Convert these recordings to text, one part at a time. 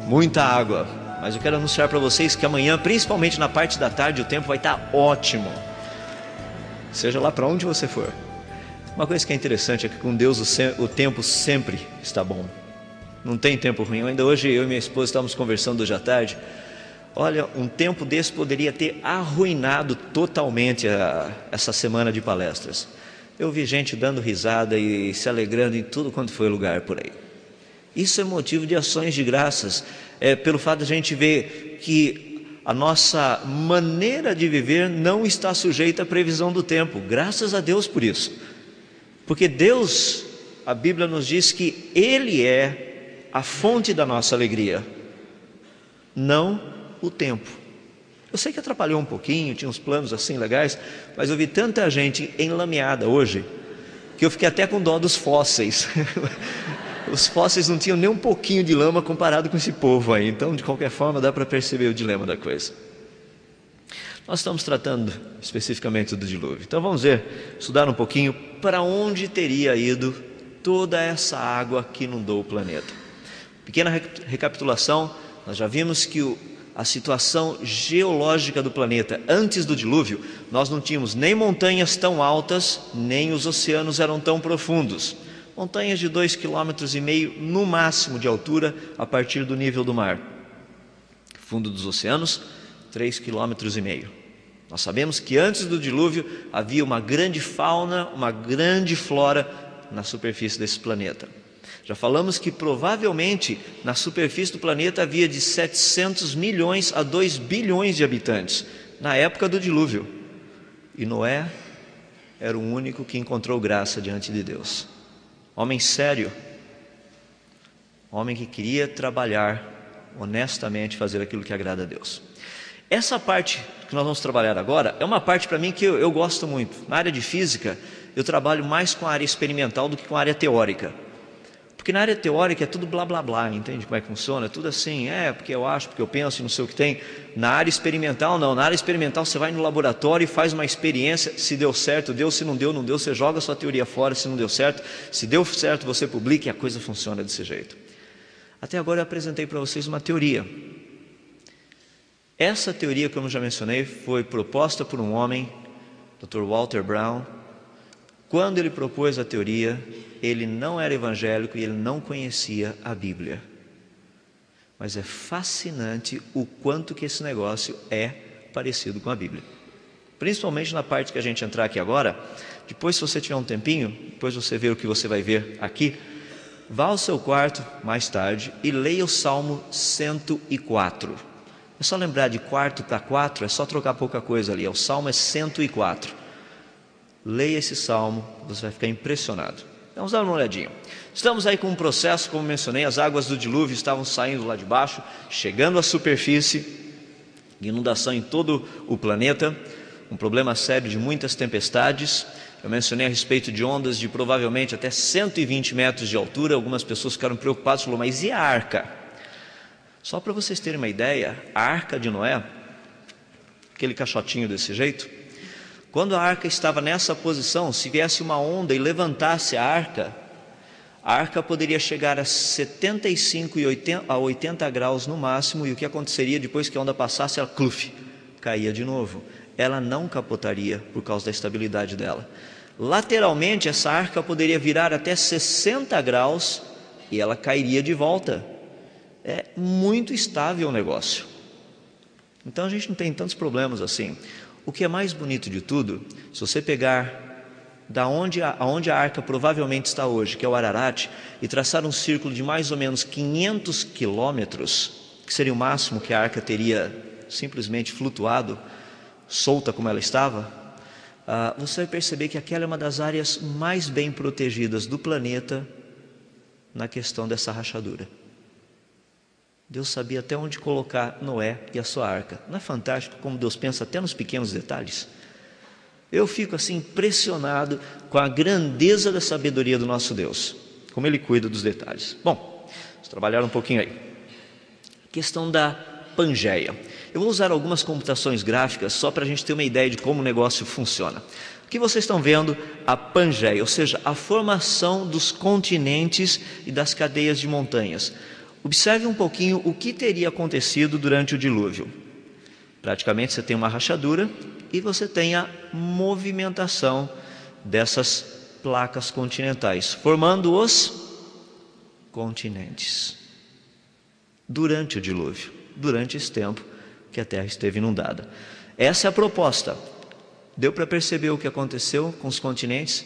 muita água. Mas eu quero anunciar para vocês que amanhã, principalmente na parte da tarde, o tempo vai estar ótimo, seja lá para onde você for. Uma coisa que é interessante é que com Deus o tempo sempre está bom. Não tem tempo ruim. Ainda hoje eu e minha esposa estávamos conversando hoje à tarde. Olha, um tempo desse poderia ter arruinado totalmente essa semana de palestras. Eu vi gente dando risada e se alegrando em tudo quanto foi lugar por aí. Isso é motivo de ações de graças, pelo fato de a gente ver que a nossa maneira de viver não está sujeita à previsão do tempo. Graças a Deus por isso. Porque Deus, a Bíblia nos diz que Ele é a fonte da nossa alegria, não o tempo. Eu sei que atrapalhou um pouquinho, tinha uns planos assim legais, mas eu vi tanta gente enlameada hoje, que eu fiquei até com dó dos fósseis. Os fósseis não tinham nem um pouquinho de lama comparado com esse povo aí. Então, de qualquer forma, dá para perceber o dilema da coisa. Nós estamos tratando especificamente do dilúvio. Então vamos estudar um pouquinho para onde teria ido toda essa água que inundou o planeta. Pequena recapitulação, nós já vimos que a situação geológica do planeta antes do dilúvio, nós não tínhamos nem montanhas tão altas, nem os oceanos eram tão profundos. Montanhas de 2,5 km no máximo de altura a partir do nível do mar. Fundo dos oceanos, 3,5 km. Nós sabemos que antes do dilúvio havia uma grande fauna, uma grande flora na superfície desse planeta. Já falamos que provavelmente na superfície do planeta havia de 700 milhões a 2 bilhões de habitantes na época do dilúvio. E Noé era o único que encontrou graça diante de Deus. Homem sério, homem que queria trabalhar honestamente, fazer aquilo que agrada a Deus. Essa parte que nós vamos trabalhar agora é uma parte para mim que eu gosto muito. Na área de física, eu trabalho mais com a área experimental do que com a área teórica. Porque na área teórica é tudo blá blá blá, entende como é que funciona? É tudo assim, porque eu acho, porque eu penso, não sei o que tem. Na área experimental não, na área experimental você vai no laboratório e faz uma experiência, se deu certo, deu, se não deu, não deu, você joga a sua teoria fora, se não deu certo, se deu certo você publica e a coisa funciona desse jeito. Até agora eu apresentei para vocês uma teoria. Essa teoria, como eu já mencionei, foi proposta por um homem, Dr. Walter Brown. Quando ele propôs a teoria, ele não era evangélico e ele não conhecia a Bíblia. Mas é fascinante o quanto que esse negócio é parecido com a Bíblia. Principalmente na parte que a gente entrar aqui agora. Depois, se você tiver um tempinho, depois você vê o que você vai ver aqui, vá ao seu quarto mais tarde e leia o Salmo 104. É só lembrar de quarto para 4, é só trocar pouca coisa ali. O Salmo é 104. Leia esse salmo, você vai ficar impressionado. Vamos dar uma olhadinha. Estamos aí com um processo, como mencionei, as águas do dilúvio estavam saindo lá de baixo, chegando à superfície, inundação em todo o planeta, um problema sério de muitas tempestades. Eu mencionei a respeito de ondas de provavelmente até 120 metros de altura. Algumas pessoas ficaram preocupadas, falaram, mas e a arca? Só para vocês terem uma ideia, a arca de Noé, aquele caixotinho desse jeito, quando a arca estava nessa posição, se viesse uma onda e levantasse a arca poderia chegar a 75 a 80 graus no máximo, e o que aconteceria depois que a onda passasse, ela caía de novo. Ela não capotaria por causa da estabilidade dela. Lateralmente, essa arca poderia virar até 60 graus e ela cairia de volta. É muito estável o negócio. Então a gente não tem tantos problemas assim. O que é mais bonito de tudo, se você pegar aonde a arca provavelmente está hoje, que é o Ararat, e traçar um círculo de mais ou menos 500 quilômetros, que seria o máximo que a arca teria simplesmente flutuado, solta como ela estava, você vai perceber que aquela é uma das áreas mais bem protegidas do planeta na questão dessa rachadura. Deus sabia até onde colocar Noé e a sua arca. Não é fantástico como Deus pensa até nos pequenos detalhes? Eu fico assim impressionado com a grandeza da sabedoria do nosso Deus, como Ele cuida dos detalhes. Bom, vamos trabalhar um pouquinho aí. Questão da Pangeia. Eu vou usar algumas computações gráficas só para a gente ter uma ideia de como o negócio funciona. Aqui vocês estão vendo a Pangeia, ou seja, a formação dos continentes e das cadeias de montanhas. Observe um pouquinho o que teria acontecido durante o dilúvio. Praticamente você tem uma rachadura e você tem a movimentação dessas placas continentais, formando os continentes. Durante o dilúvio, durante esse tempo que a terra esteve inundada. Essa é a proposta. Deu para perceber o que aconteceu com os continentes?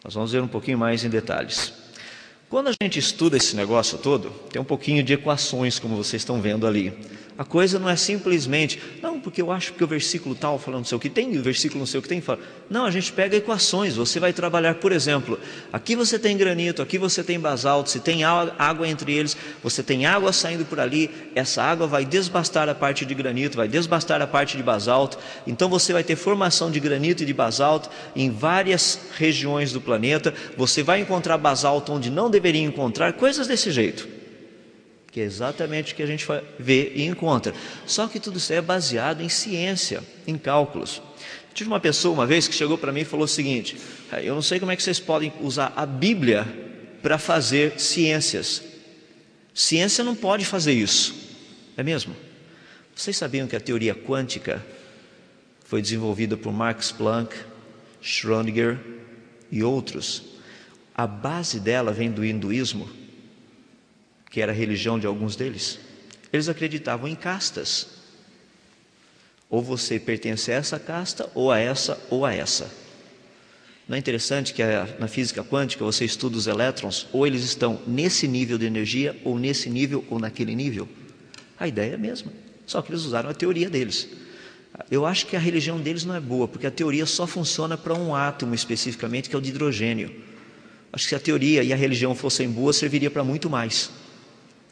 Nós vamos ver um pouquinho mais em detalhes. Quando a gente estuda esse negócio todo, tem um pouquinho de equações, como vocês estão vendo ali. A coisa não é simplesmente, não, porque eu acho que o versículo tal falando não sei o que tem, o versículo não sei o que tem, fala. Não, a gente pega equações, você vai trabalhar, por exemplo, aqui você tem granito, aqui você tem basalto, se tem água entre eles, você tem água saindo por ali, essa água vai desbastar a parte de granito, vai desbastar a parte de basalto, então você vai ter formação de granito e de basalto em várias regiões do planeta, você vai encontrar basalto onde não deveria encontrar, coisas desse jeito. Que é exatamente o que a gente vê e encontra. Só que tudo isso é baseado em ciência, em cálculos. Tive uma pessoa uma vez que chegou para mim e falou o seguinte: eu não sei como é que vocês podem usar a Bíblia para fazer ciências. Ciência não pode fazer isso. É mesmo? Vocês sabiam que a teoria quântica foi desenvolvida por Max Planck, Schrödinger e outros? A base dela vem do hinduísmo, que era a religião de alguns deles. Eles acreditavam em castas. Ou você pertence a essa casta, ou a essa, ou a essa. Não é interessante que na física quântica você estuda os elétrons, ou eles estão nesse nível de energia, ou nesse nível, ou naquele nível? A ideia é a mesma, só que eles usaram a teoria deles. Eu acho que a religião deles não é boa, porque a teoria só funciona para um átomo especificamente, que é o de hidrogênio. Acho que se a teoria e a religião fossem boas, serviria para muito mais.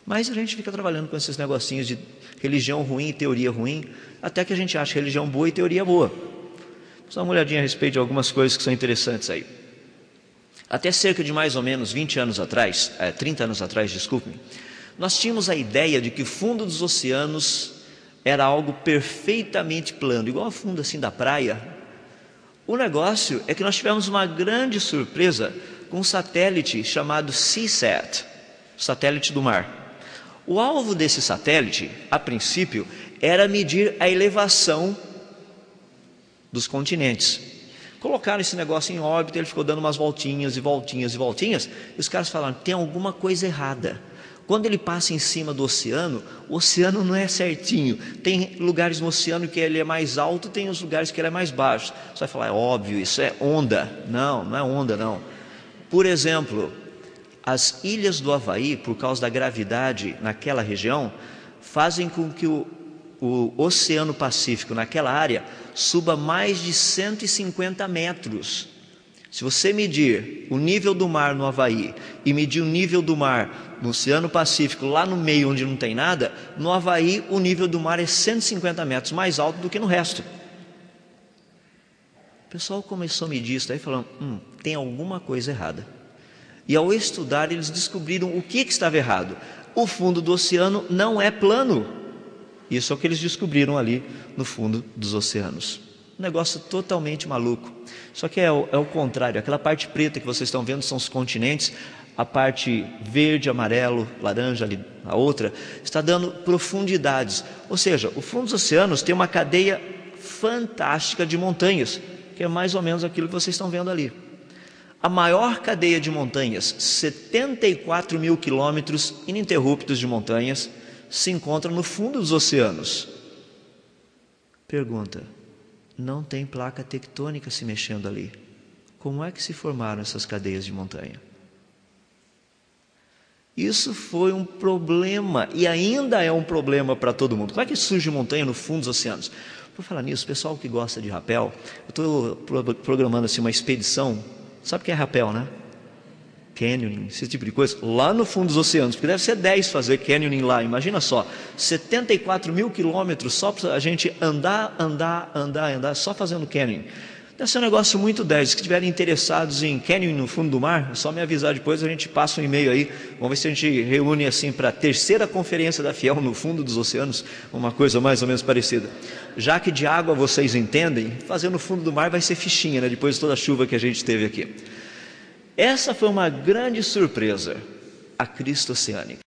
Mas a gente fica trabalhando com esses negocinhos de religião ruim e teoria ruim, até que a gente acha religião boa e teoria boa. Vamos dar uma olhadinha a respeito de algumas coisas que são interessantes aí. Até cerca de mais ou menos 20 anos atrás, 30 anos atrás, desculpe-me, nós tínhamos a ideia de que o fundo dos oceanos era algo perfeitamente plano, igual ao fundo assim da praia. O negócio é que nós tivemos uma grande surpresa com um satélite chamado Seasat, satélite do mar. O alvo desse satélite, a princípio, era medir a elevação dos continentes. Colocaram esse negócio em órbita, ele ficou dando umas voltinhas e voltinhas e voltinhas, e os caras falaram, tem alguma coisa errada. Quando ele passa em cima do oceano, o oceano não é certinho. Tem lugares no oceano que ele é mais alto, tem os lugares que ele é mais baixo. Você vai falar, é óbvio, isso é onda. Não, não é onda não. Por exemplo, as ilhas do Havaí, por causa da gravidade naquela região, fazem com que o Oceano Pacífico naquela área suba mais de 150 metros. Se você medir o nível do mar no Havaí e medir o nível do mar no Oceano Pacífico, lá no meio onde não tem nada, no Havaí o nível do mar é 150 metros mais alto do que no resto. O pessoal começou a medir isso daí falando, tem alguma coisa errada. E ao estudar, eles descobriram o que estava errado. O fundo do oceano não é plano. Isso é o que eles descobriram ali no fundo dos oceanos. Um negócio totalmente maluco. Só que é o contrário. Aquela parte preta que vocês estão vendo são os continentes. A parte verde, amarelo, laranja, ali, a outra, está dando profundidades. Ou seja, o fundo dos oceanos tem uma cadeia fantástica de montanhas, que é mais ou menos aquilo que vocês estão vendo ali. A maior cadeia de montanhas, 74 mil quilômetros ininterruptos de montanhas, se encontra no fundo dos oceanos. Pergunta, não tem placa tectônica se mexendo ali. Como é que se formaram essas cadeias de montanha? Isso foi um problema e ainda é um problema para todo mundo. Como é que surge montanha no fundo dos oceanos? Por falar nisso, pessoal que gosta de rapel, eu estou programando assim uma expedição. Sabe o que é rapel, né? Canyoning, esse tipo de coisa, lá no fundo dos oceanos, porque deve ser 10 fazer canyoning lá, imagina só, 74 mil quilômetros só para a gente andar, só fazendo canyoning. Deve ser um negócio muito 10, se estiverem interessados em canyoning no fundo do mar, é só me avisar depois, a gente passa um e-mail aí, vamos ver se a gente reúne assim para a terceira conferência da Fiel no fundo dos oceanos, uma coisa mais ou menos parecida. Já que de água vocês entendem, fazer no fundo do mar vai ser fichinha, né? Depois de toda a chuva que a gente teve aqui. Essa foi uma grande surpresa, a crista oceânica.